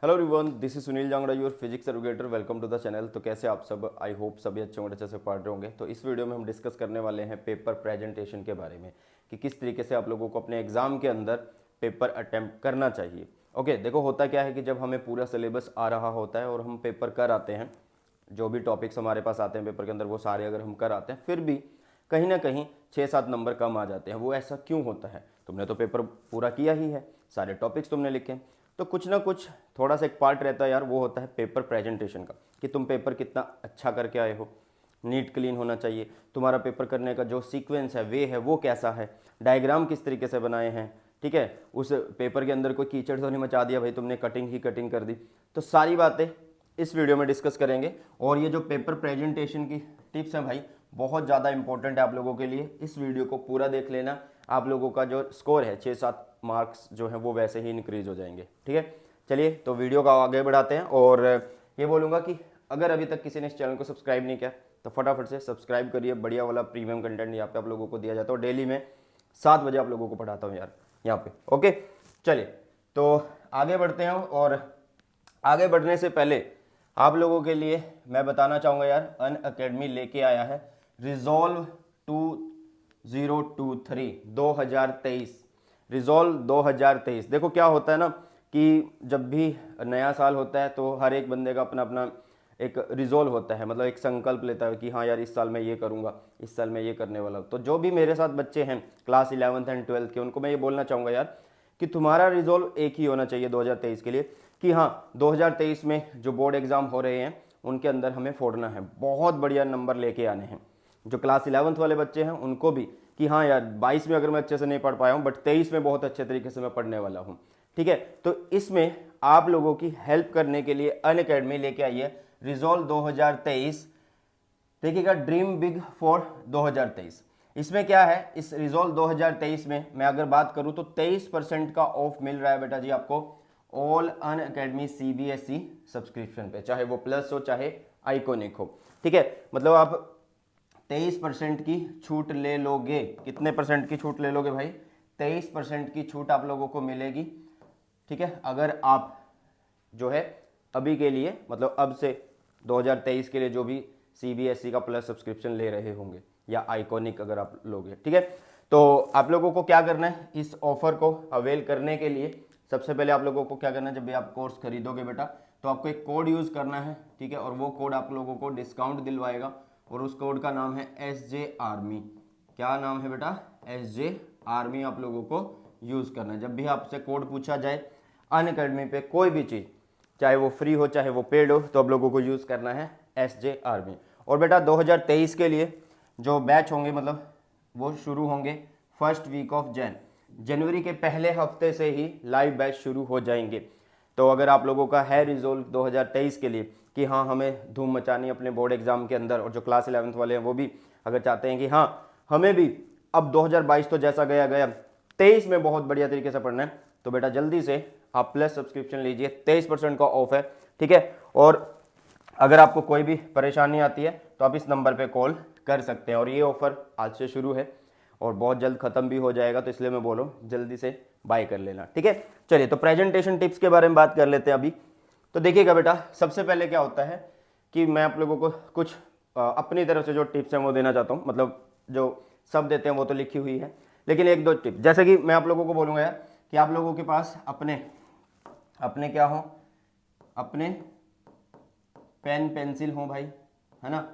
Hello everyone, this is Sunil Jangra, your physics educator. Welcome to the channel. तो कैसे आप सब? आई होप सभी अच्छे होंगे, अच्छे से पढ़ रहे होंगे। तो इस वीडियो में हम डिस्कस करने वाले हैं पेपर प्रेजेंटेशन के बारे में कि किस तरीके से आप लोगों को अपने एग्जाम के अंदर पेपर अटेम्प्ट करना चाहिए। ओके, देखो होता क्या है कि जब हमें पूरा सिलेबस आ रहा होता है और हम पेपर कर आते हैं, जो भी टॉपिक्स हमारे पास आते हैं पेपर के अंदर वो सारे अगर हम कर आते हैं, फिर भी कहीं ना कहीं 6-7 नंबर कम आ जाते हैं। वो ऐसा क्यों होता है? तुमने तो पेपर पूरा किया ही है, सारे टॉपिक्स तुमने लिखे, तो कुछ ना कुछ थोड़ा सा एक पार्ट रहता है यार, वो होता है पेपर प्रेजेंटेशन का, कि तुम पेपर कितना अच्छा करके आए हो। नीट क्लीन होना चाहिए, तुम्हारा पेपर करने का जो सीक्वेंस है, वे है, वो कैसा है, डायग्राम किस तरीके से बनाए हैं, ठीक है। उस पेपर के अंदर कोई कीचड़ तो नहीं मचा दिया भाई तुमने, कटिंग ही कटिंग कर दी। तो सारी बातें इस वीडियो में डिस्कस करेंगे। और ये जो पेपर प्रेजेंटेशन की टिप्स हैं भाई, बहुत ज़्यादा इंपॉर्टेंट है आप लोगों के लिए। इस वीडियो को पूरा देख लेना, आप लोगों का जो स्कोर है 6-7 मार्क्स जो है वो वैसे ही इंक्रीज हो जाएंगे, ठीक है। चलिए तो वीडियो को आगे बढ़ाते हैं। और ये बोलूँगा कि अगर अभी तक किसी ने इस चैनल को सब्सक्राइब नहीं किया तो फटाफट से सब्सक्राइब करिए। बढ़िया वाला प्रीमियम कंटेंट यहाँ पे आप लोगों को दिया जाता है, और डेली में 7 बजे आप लोगों को पढ़ाता हूँ यार यहाँ पे। ओके, चलिए तो आगे बढ़ते हैं। और आगे बढ़ने से पहले आप लोगों के लिए मैं बताना चाहूँगा यार, अनअकैडमी लेके आया है रिजॉल्व 2023 रिजॉल्व 2023। देखो क्या होता है ना कि जब भी नया साल होता है तो हर एक बंदे का अपना अपना एक रिजॉल्व होता है, मतलब एक संकल्प लेता है कि हाँ यार इस साल मैं ये करूँगा, इस साल मैं ये करने वाला हूँ। तो जो भी मेरे साथ बच्चे हैं क्लास 11th एंड 12th के, उनको मैं ये बोलना चाहूँगा यार कि तुम्हारा रिजॉल्व एक ही होना चाहिए 2023 के लिए, कि हाँ 2023 में जो बोर्ड एग्जाम हो रहे हैं उनके अंदर हमें फोड़ना है, बहुत बढ़िया नंबर लेके आने हैं। जो क्लास 11th वाले बच्चे हैं उनको भी कि हाँ यार 22 में अगर मैं अच्छे से नहीं पढ़ पाया हूँ, बट 23 में बहुत अच्छे तरीके से मैं पढ़ने वाला हूँ, ठीक है। तो इसमें आप लोगों की हेल्प करने के लिए अनअकैडमी लेके आई है रिजॉल्व 2023। देखिएगा, ड्रीम बिग फॉर 2023। इसमें क्या है, इस रिजॉल्व 2023 में मैं अगर बात करूं तो 23% का ऑफ मिल रहा है बेटा जी आपको ऑल अनअकैडमी सीबीएसई सब्सक्रिप्शन पे, चाहे वो प्लस हो चाहे आइकॉनिक हो, ठीक है। मतलब आप 23% की छूट ले लोगे। कितने परसेंट की छूट ले लोगे भाई? 23% की छूट आप लोगों को मिलेगी, ठीक है। अगर आप जो है अभी के लिए, मतलब अब से 2023 के लिए जो भी सीबीएसई का प्लस सब्सक्रिप्शन ले रहे होंगे या आइकॉनिक अगर आप लोगे, ठीक है। तो आप लोगों को क्या करना है, इस ऑफर को अवेल करने के लिए सबसे पहले आप लोगों को क्या करना है, जब भी आप कोर्स खरीदोगे बेटा तो आपको एक कोड यूज़ करना है, ठीक है। और वो कोड आप लोगों को डिस्काउंट दिलवाएगा, और उस कोड का नाम है SJ आर्मी। क्या नाम है बेटा? SJ आर्मी आप लोगों को यूज़ करना है। जब भी आपसे कोड पूछा जाए अनअकैडमी पे कोई भी चीज़, चाहे वो फ्री हो चाहे वो पेड हो, तो आप लोगों को यूज़ करना है SJ आर्मी। और बेटा 2023 के लिए जो बैच होंगे, मतलब वो शुरू होंगे फर्स्ट वीक ऑफ जनवरी के पहले हफ्ते से ही लाइव बैच शुरू हो जाएंगे। तो अगर आप लोगों का है रिजोल्व 2023 के लिए कि हाँ हमें धूम मचानी अपने बोर्ड एग्जाम के अंदर, और जो क्लास 11th वाले हैं वो भी अगर चाहते हैं कि हाँ हमें भी अब 2022 तो जैसा गया गया 23 में बहुत बढ़िया तरीके से पढ़ना है, तो बेटा जल्दी से आप प्लस सब्सक्रिप्शन लीजिए, 23% का ऑफ है, ठीक है। और अगर आपको कोई भी परेशानी आती है तो आप इस नंबर पे कॉल कर सकते हैं। और ये ऑफर आज से शुरू है और बहुत जल्द खत्म भी हो जाएगा, तो इसलिए मैं बोलो जल्दी से बाय कर लेना, ठीक है। चलिए तो प्रेजेंटेशन टिप्स के बारे में बात कर लेते हैं अभी। तो देखिएगा बेटा, सबसे पहले क्या होता है कि मैं आप लोगों को कुछ अपनी तरफ से जो टिप्स हैं वो देना चाहता हूँ। मतलब जो सब देते हैं वो तो लिखी हुई है, लेकिन एक दो टिप, जैसे कि मैं आप लोगों को बोलूँगा यार कि आप लोगों के पास अपने अपने क्या हो, अपने पेन पेंसिल हो भाई, है ना।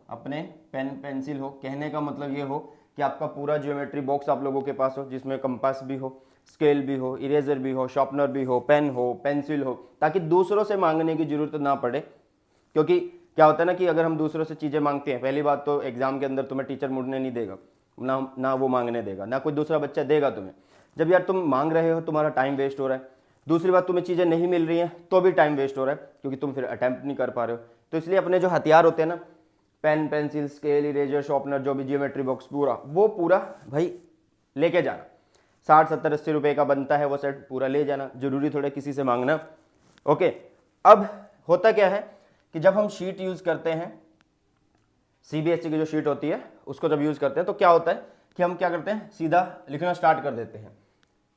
अपने पेन पेंसिल हो, कहने का मतलब ये हो कि आपका पूरा ज्योमेट्री बॉक्स आप लोगों के पास हो, जिसमें कंपास भी हो, स्केल भी हो, इरेजर भी हो, शार्पनर भी हो, पेन हो, पेंसिल हो, ताकि दूसरों से मांगने की जरूरत ना पड़े। क्योंकि क्या होता है ना कि अगर हम दूसरों से चीज़ें मांगते हैं, पहली बात तो एग्जाम के अंदर तुम्हें टीचर मुड़ने नहीं देगा, ना वो मांगने देगा, ना कोई दूसरा बच्चा देगा तुम्हें। जब यार तुम मांग रहे हो तुम्हारा टाइम वेस्ट हो रहा है। दूसरी बात, तुम्हें चीज़ें नहीं मिल रही हैं तो भी टाइम वेस्ट हो रहा है, क्योंकि तुम फिर अटेम्प्ट नहीं कर पा रहे हो। तो इसलिए अपने जो हथियार होते हैं ना, pen pencil scale eraser sharpener, जो भी जियोमेट्री बॉक्स, वो पूरा भाई लेके जाना। 60-70-80 रुपए का बनता है वो सेट, पूरा ले जाना, जरूरी थोड़ा किसी से मांगना। ओके, अब होता क्या है कि जब हम शीट यूज करते हैं, सीबीएसई की जो शीट होती है उसको जब यूज करते हैं तो क्या होता है कि हम क्या करते हैं, सीधा लिखना स्टार्ट कर देते हैं,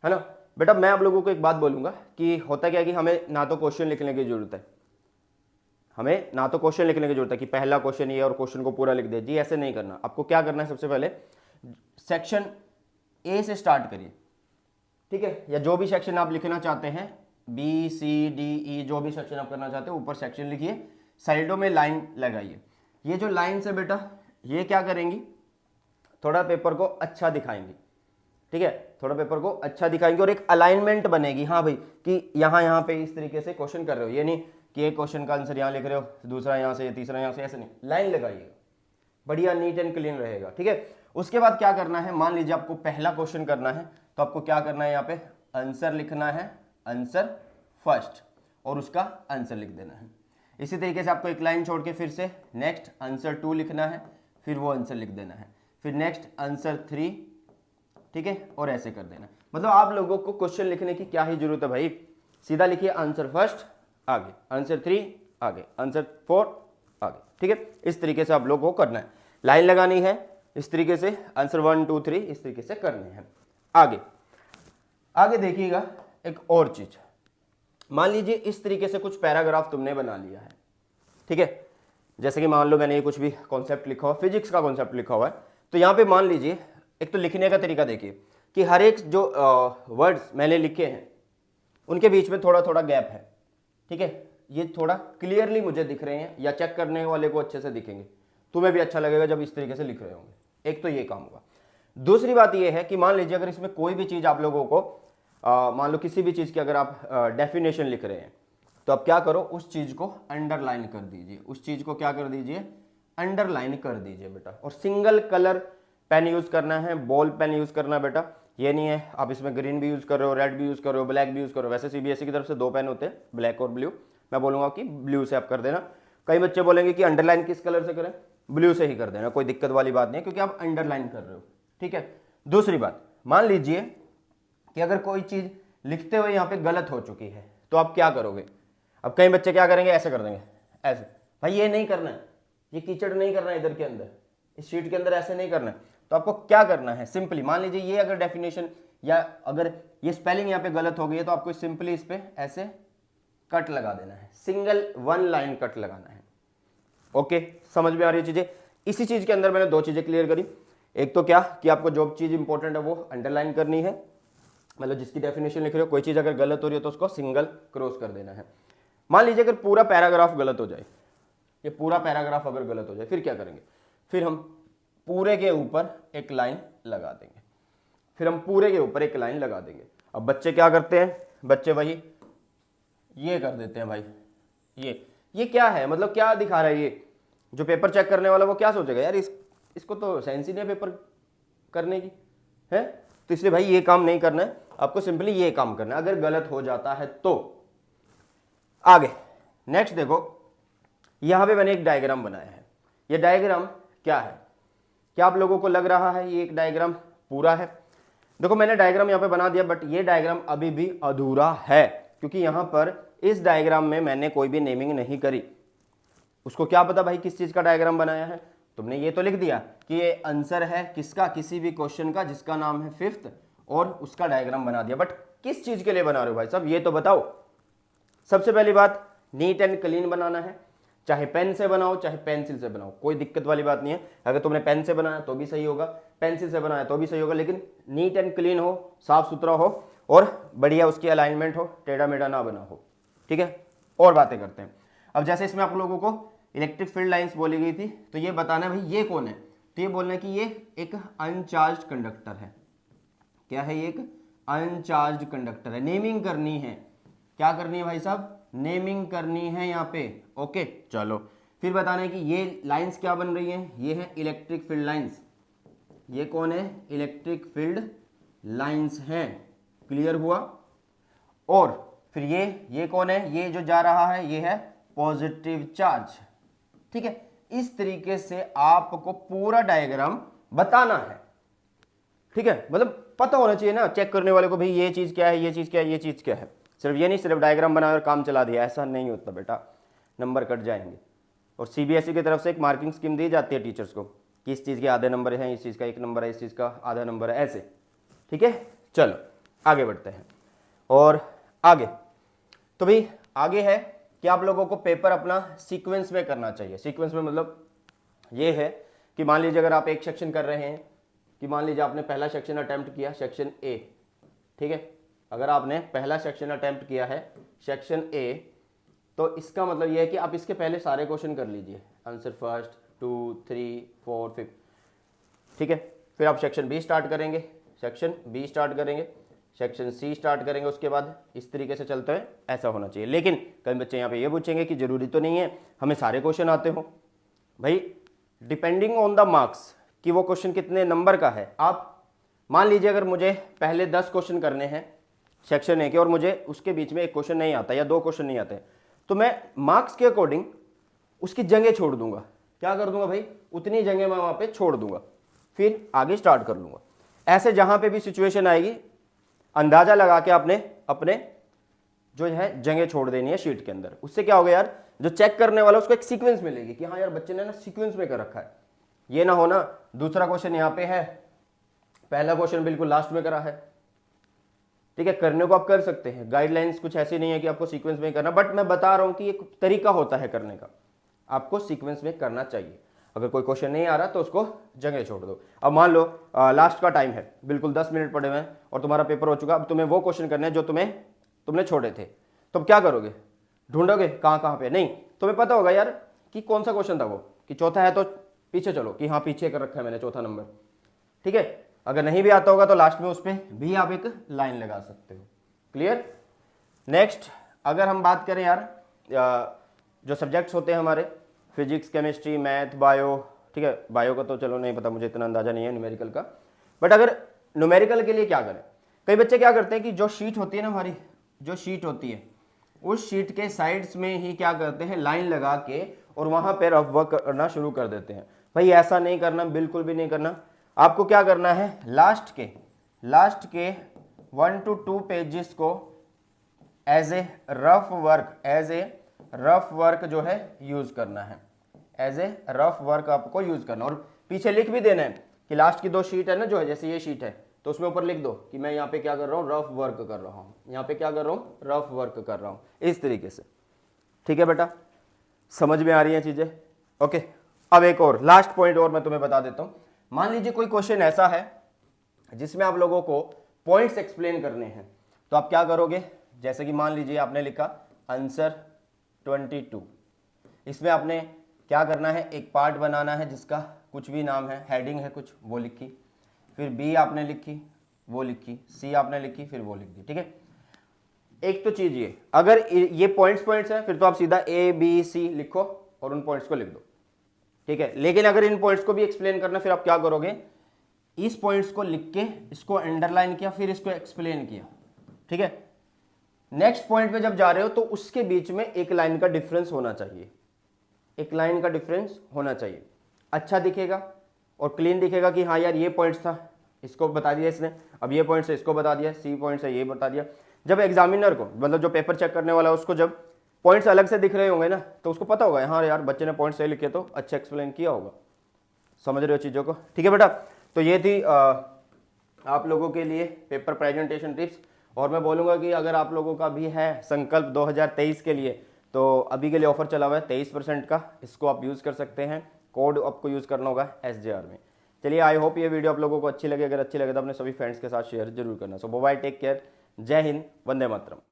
है ना। बेटा मैं आप लोगों को एक बात बोलूंगा कि होता क्या है कि हमें ना तो क्वेश्चन लिखने की जरूरत है, हमें ना तो क्वेश्चन लिखने की जरूरत है कि पहला क्वेश्चन ये और क्वेश्चन को पूरा लिख दे जी, ऐसे नहीं करना। आपको क्या करना है, सबसे पहले सेक्शन ए से स्टार्ट करिए, ठीक है, या जो भी सेक्शन आप लिखना चाहते हैं, बी सी डी ई, जो भी सेक्शन आप करना चाहते हैं ऊपर सेक्शन लिखिए, साइडों में लाइन लगाइए। ये जो लाइन है बेटा ये क्या करेंगी, थोड़ा पेपर को अच्छा दिखाएंगी, ठीक है, थोड़ा पेपर को अच्छा दिखाएंगे और एक अलाइनमेंट बनेगी। हाँ भाई कि यहाँ पे इस तरीके से क्वेश्चन कर रहे हो, ये नहीं कि एक क्वेश्चन का आंसर यहाँ लिख रहे हो, दूसरा यहाँ से, तीसरा यहाँ से, ऐसे नहीं, लाइन लगाइएगा, बढ़िया नीट एंड क्लीन रहेगा, ठीक है। उसके बाद क्या करना है, मान लीजिए आपको पहला क्वेश्चन करना है तो आपको क्या करना है, यहाँ पे आंसर लिखना है, आंसर फर्स्ट, और उसका आंसर लिख देना है। इसी तरीके से आपको एक लाइन छोड़ के फिर से नेक्स्ट आंसर 2 लिखना है, फिर वो आंसर लिख देना है, फिर नेक्स्ट आंसर 3, ठीक है, और ऐसे कर देना। मतलब आप लोगों को क्वेश्चन लिखने की क्या ही जरूरत है भाई, सीधा लिखिए आंसर फर्स्ट आगे, आंसर 3 आगे, आंसर 4 आगे, ठीक है। इस तरीके से आप लोगों को करना है, लाइन लगानी है इस तरीके से, आंसर 1 2 3 इस तरीके से करने हैं। आगे आगे देखिएगा एक और चीज, मान लीजिए इस तरीके से कुछ पैराग्राफ तुमने बना लिया है, ठीक है, जैसे कि मान लो मैंने ये कुछ भी कॉन्सेप्ट लिखा हुआ, फिजिक्स का कॉन्सेप्ट लिखा हुआ है, तो यहाँ पे मान लीजिए एक तो लिखने का तरीका देखिए कि हर एक जो वर्ड्स मैंने लिखे हैं उनके बीच में थोड़ा थोड़ा गैप है, ठीक है, ये थोड़ा क्लियरली मुझे दिख रहे हैं या चेक करने वाले को अच्छे से दिखेंगे, तुम्हें भी अच्छा लगेगा जब इस तरीके से लिख रहे होंगे। एक तो ये काम होगा। दूसरी बात ये है कि मान लीजिए अगर इसमें कोई भी चीज़ आप लोगों को मान लो किसी भी चीज़ की अगर आप डेफिनेशन लिख रहे हैं तो आप क्या करो, उस चीज़ को अंडरलाइन कर दीजिए, उस चीज़ को क्या कर दीजिए, अंडरलाइन कर दीजिए बेटा। और सिंगल कलर पेन यूज़ करना है, बॉल पेन यूज़ करना है बेटा, ये नहीं है आप इसमें ग्रीन भी यूज़ कर रहे हो, रेड भी यूज़ कर रहे हो, ब्लैक भी यूज़ कर रहे हो। वैसे सीबीएसई की तरफ से 2 पेन होते हैं, ब्लैक और ब्लू, मैं बोलूँगा कि ब्लू से आप कर देना। कई बच्चे बोलेंगे कि अंडरलाइन किस कलर से करें, ब्लू से ही कर देना, कोई दिक्कत वाली बात नहीं है क्योंकि आप अंडरलाइन कर रहे हो, ठीक है। दूसरी बात, मान लीजिए कि अगर कोई चीज़ लिखते हुए यहाँ पे गलत हो चुकी है तो आप क्या करोगे। अब कई बच्चे क्या करेंगे, ऐसे कर देंगे, ऐसे, भाई ये नहीं करना है, ये कीचड़ नहीं करना है, इधर के अंदर इस शीट के अंदर ऐसे नहीं करना है। तो आपको क्या करना है, सिंपली मान लीजिए ये अगर डेफिनेशन या अगर ये स्पेलिंग यहाँ पे गलत हो गई है तो आपको सिंपली इस पे ऐसे कट लगा देना है, सिंगल 1 लाइन कट लगाना है। ओके, समझ में आ रही है चीजें। इसी चीज के अंदर मैंने 2 चीजें क्लियर करी, एक तो क्या कि आपको जो चीज इंपॉर्टेंट है वो अंडरलाइन करनी है, मतलब जिसकी डेफिनेशन लिख रहे हो, कोई चीज अगर गलत हो रही है तो उसको सिंगल क्रॉस कर देना है। मान लीजिए अगर पूरा पैराग्राफ गलत हो जाए, ये पूरा पैराग्राफ अगर गलत हो जाए फिर क्या करेंगे, फिर हम पूरे के ऊपर एक लाइन लगा देंगे, फिर हम पूरे के ऊपर एक लाइन लगा देंगे। अब बच्चे क्या करते हैं, बच्चे वही ये कर देते हैं भाई, ये क्या है, मतलब क्या दिखा रहा है ये, जो पेपर चेक करने वाला वो क्या सोचेगा, यार इसको तो सेंस ही नहीं है पेपर करने की है। तो इसलिए भाई ये काम नहीं करना है, आपको सिंपली ये काम करना है अगर गलत हो जाता है तो। आगे नेक्स्ट देखो, यहां पे मैंने एक डायग्राम बनाया है, ये डायग्राम क्या है, क्या आप लोगों को लग रहा है ये एक डायग्राम पूरा है। देखो मैंने डायग्राम यहाँ पे बना दिया, बट ये डायग्राम अभी भी अधूरा है क्योंकि यहाँ पर इस डायग्राम में मैंने कोई भी नेमिंग नहीं करी। उसको क्या पता भाई किस चीज का डायग्राम बनाया है, तुमने ये तो लिख दिया कि ये आंसर है किसका, किसी भी क्वेश्चन का जिसका नाम है 5th, और उसका डायग्राम बना दिया, बट किस चीज के लिए बना रहे हो भाई साहब ये तो बताओ। सबसे पहली बात, नीट एंड क्लीन बनाना है, चाहे पेन से बनाओ चाहे पेंसिल से बनाओ, कोई दिक्कत वाली बात नहीं है। अगर तुमने पेन से बनाया तो भी सही होगा, पेंसिल से बनाया तो भी सही होगा, लेकिन नीट एंड क्लीन हो, साफ सुथरा हो और बढ़िया उसकी अलाइनमेंट हो, टेढ़ा मेढ़ा ना बना हो, ठीक है। और बातें करते हैं। अब जैसे इसमें आप लोगों को इलेक्ट्रिक फील्ड लाइंस बोली गई थी, तो ये बताना है भाई ये कौन है, तो ये बोलना है कि ये एक अनचार्ज कंडक्टर है। क्या है, ये एक अनचार्ज कंडक्टर है। नेमिंग करनी है, क्या करनी है भाई साहब, नेमिंग करनी है यहाँ पे। ओके चलो, फिर बताना है कि ये लाइंस क्या बन रही हैं, ये है इलेक्ट्रिक फील्ड लाइंस। ये कौन है, इलेक्ट्रिक फील्ड लाइंस हैं, क्लियर हुआ। और फिर ये कौन है, ये जो जा रहा है ये है पॉजिटिव चार्ज, ठीक है। इस तरीके से आपको पूरा डायग्राम बताना है, ठीक है। मतलब पता होना चाहिए ना चेक करने वाले को, भाई ये चीज क्या है, ये चीज क्या है, ये चीज क्या है। सिर्फ ये नहीं सिर्फ डायग्राम बनाकर काम चला दिया, ऐसा नहीं होता बेटा, नंबर कट जाएंगे। और सीबीएसई की तरफ से एक मार्किंग स्कीम दी जाती है टीचर्स को कि इस चीज़ के आधे नंबर हैं, इस चीज़ का 1 नंबर है, इस चीज़ का आधा नंबर है, ऐसे, ठीक है। चलो आगे बढ़ते हैं। और आगे तो भाई आगे है कि आप लोगों को पेपर अपना सीक्वेंस में करना चाहिए। सीक्वेंस में मतलब ये है कि मान लीजिए अगर आप एक सेक्शन कर रहे हैं, कि मान लीजिए आपने पहला सेक्शन अटेम्प्ट किया सेक्शन ए, ठीक है, अगर आपने पहला सेक्शन अटेम्प्ट किया है सेक्शन ए, तो इसका मतलब ये है कि आप इसके पहले सारे क्वेश्चन कर लीजिए, आंसर फर्स्ट 2 3 4 5, ठीक है। फिर आप सेक्शन बी स्टार्ट करेंगे, सेक्शन बी स्टार्ट करेंगे, सेक्शन सी स्टार्ट करेंगे, उसके बाद इस तरीके से चलते हैं, ऐसा होना चाहिए। लेकिन कई बच्चे यहाँ पे ये पूछेंगे कि जरूरी तो नहीं है हमें सारे क्वेश्चन आते हो। भाई डिपेंडिंग ऑन द मार्क्स कि वो क्वेश्चन कितने नंबर का है। आप मान लीजिए अगर मुझे पहले 10 क्वेश्चन करने हैं सेक्शन ए के और मुझे उसके बीच में एक क्वेश्चन नहीं आता या 2 क्वेश्चन नहीं आते, तो मैं मार्क्स के अकॉर्डिंग उसकी जगह छोड़ दूंगा। क्या कर दूंगा भाई, उतनी जगह मैं वहां पे छोड़ दूंगा, फिर आगे स्टार्ट कर लूंगा। ऐसे जहां पे भी सिचुएशन आएगी अंदाजा लगा के आपने अपने जो है जगह छोड़ देनी है शीट के अंदर। उससे क्या होगा यार, जो चेक करने वाला उसको एक सीक्वेंस मिलेगी कि हाँ यार बच्चे ने ना सीक्वेंस में कर रखा है। ये ना होना दूसरा क्वेश्चन यहाँ पे है, पहला क्वेश्चन बिल्कुल लास्ट में करा है, ठीक है। करने को आप कर सकते हैं, गाइडलाइंस कुछ ऐसी नहीं है कि आपको सीक्वेंस में करना, बट मैं बता रहा हूं कि एक तरीका होता है करने का, आपको सीक्वेंस में करना चाहिए। अगर कोई क्वेश्चन नहीं आ रहा तो उसको जगह छोड़ दो। अब मान लो लास्ट का टाइम है, बिल्कुल 10 मिनट पड़े हुए हैं और तुम्हारा पेपर हो चुका, अब तुम्हें वो क्वेश्चन करने हैं जो तुमने छोड़े थे, तो अब क्या करोगे, ढूंढोगे कहाँ कहाँ पे, नहीं तुम्हें पता होगा यार कि कौन सा क्वेश्चन था वो, कि चौथा है तो पीछे चलो कि हाँ पीछे कर रखा है मैंने चौथा नंबर, ठीक है। अगर नहीं भी आता होगा तो लास्ट में उस पर भी आप एक लाइन लगा सकते हो। क्लियर। नेक्स्ट अगर हम बात करें यार जो सब्जेक्ट्स होते हैं हमारे, फिजिक्स केमिस्ट्री मैथ बायो, ठीक है, बायो का तो चलो नहीं पता, मुझे इतना अंदाजा नहीं है न्यूमेरिकल का, बट अगर न्यूमेरिकल के लिए क्या करें, कई बच्चे क्या करते हैं कि जो शीट होती है ना हमारी, जो शीट होती है उस शीट के साइड्स में ही क्या करते हैं लाइन लगा के और वहां पर रफ वर्क करना शुरू कर देते हैं। भाई ऐसा नहीं करना, बिल्कुल भी नहीं करना। आपको क्या करना है, लास्ट के 1 to 2 पेजेस को एज ए रफ वर्क जो है यूज करना है, एज ए रफ वर्क आपको यूज करना, और पीछे लिख भी देना है कि लास्ट की 2 शीट है ना जो है, जैसे ये शीट है तो उसमें ऊपर लिख दो कि मैं यहाँ पे क्या कर रहा हूँ, रफ वर्क कर रहा हूँ, यहाँ पे क्या कर रहा हूँ, रफ वर्क कर रहा हूँ, इस तरीके से। ठीक है बेटा, समझ में आ रही है चीजें। ओके, अब एक और लास्ट पॉइंट और मैं तुम्हें बता देता हूं। मान लीजिए कोई क्वेश्चन ऐसा है जिसमें आप लोगों को पॉइंट्स एक्सप्लेन करने हैं, तो आप क्या करोगे, जैसे कि मान लीजिए आपने लिखा आंसर 22, इसमें आपने क्या करना है, एक पार्ट बनाना है जिसका कुछ भी नाम है, हेडिंग है कुछ, वो लिखी, फिर बी आपने लिखी, वो लिखी, सी आपने लिखी, फिर वो लिख दी। ठीक है, एक तो चीज ये, अगर ये पॉइंट्स हैं फिर तो आप सीधा ए बी सी लिखो और उन पॉइंट्स को लिख दो, ठीक है। लेकिन अगर इन पॉइंट्स को भी एक्सप्लेन करना, फिर आप क्या करोगे, इस पॉइंट्स को लिख के इसको अंडरलाइन किया, फिर इसको एक्सप्लेन किया, ठीक है। नेक्स्ट पॉइंट पे जब जा रहे हो तो उसके बीच में एक लाइन का डिफरेंस होना चाहिए, एक लाइन का डिफरेंस होना चाहिए, अच्छा दिखेगा और क्लीन दिखेगा कि हाँ यार ये पॉइंट्स था, इसको बता दिया इसने, अब ये पॉइंट्स है इसको बता दिया, सी पॉइंट्स है ये बता दिया। जब एग्जामिनर को, मतलब जो पेपर चेक करने वाला है, उसको जब पॉइंट्स अलग से दिख रहे होंगे ना, तो उसको पता होगा हाँ यार बच्चे ने पॉइंट्स सही लिखे तो अच्छा एक्सप्लेन किया होगा। समझ रहे हो चीज़ों को। ठीक है बेटा, तो ये थी आप लोगों के लिए पेपर प्रेजेंटेशन टिप्स। और मैं बोलूँगा कि अगर आप लोगों का भी है संकल्प 2023 के लिए, तो अभी के लिए ऑफर चला हुआ है 23% का, इसको आप यूज़ कर सकते हैं, कोड आपको यूज़ करना होगा SJR में। चलिए, आई होप ये वीडियो आप लोगों को अच्छी लगे, अगर अच्छी लगे तो अपने सभी फ्रेंड्स के साथ शेयर जरूर करना। सो बाय, टेक केयर, जय हिंद, वंदे मातरम।